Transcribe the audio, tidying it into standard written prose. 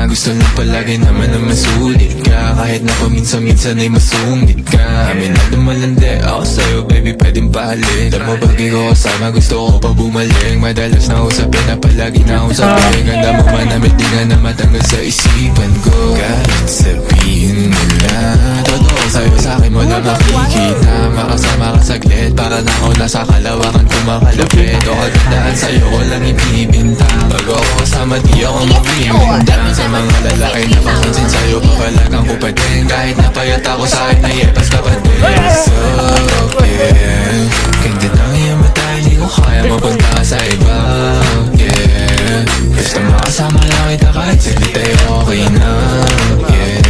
Gusto lang palagi naman na masulit ka, kahit na paminsan-minsan ay masungit ka. Aminado malandi ako sa'yo, baby, pwedeng pahalin. Alam mo pag ikaw kasama, gusto ko pa bumalik. Madalas na usapin na palagi na usapin. Ganda mo man na di ka na matanggal sa isipan ko. Kahit sabihin nila totoo sa'yo, sa'kin mo lang makikita. Makasama ka saglit, para na ako nasa kalawakan kumakalapit. O kagandaan sa'yo ko lang ibibintang. Pag ako kasama di ako magbibintang. Sa mga lalaki na papansin sa'yo, papalagang ko pa din. Kahit napayat ako sa'kin, nayepas ka pa din. So, yeah, ganda ng iyong mata, hindi ko kaya mapunta ka sa iba. Yeah, gusto makasama lang kita kahit saglit ay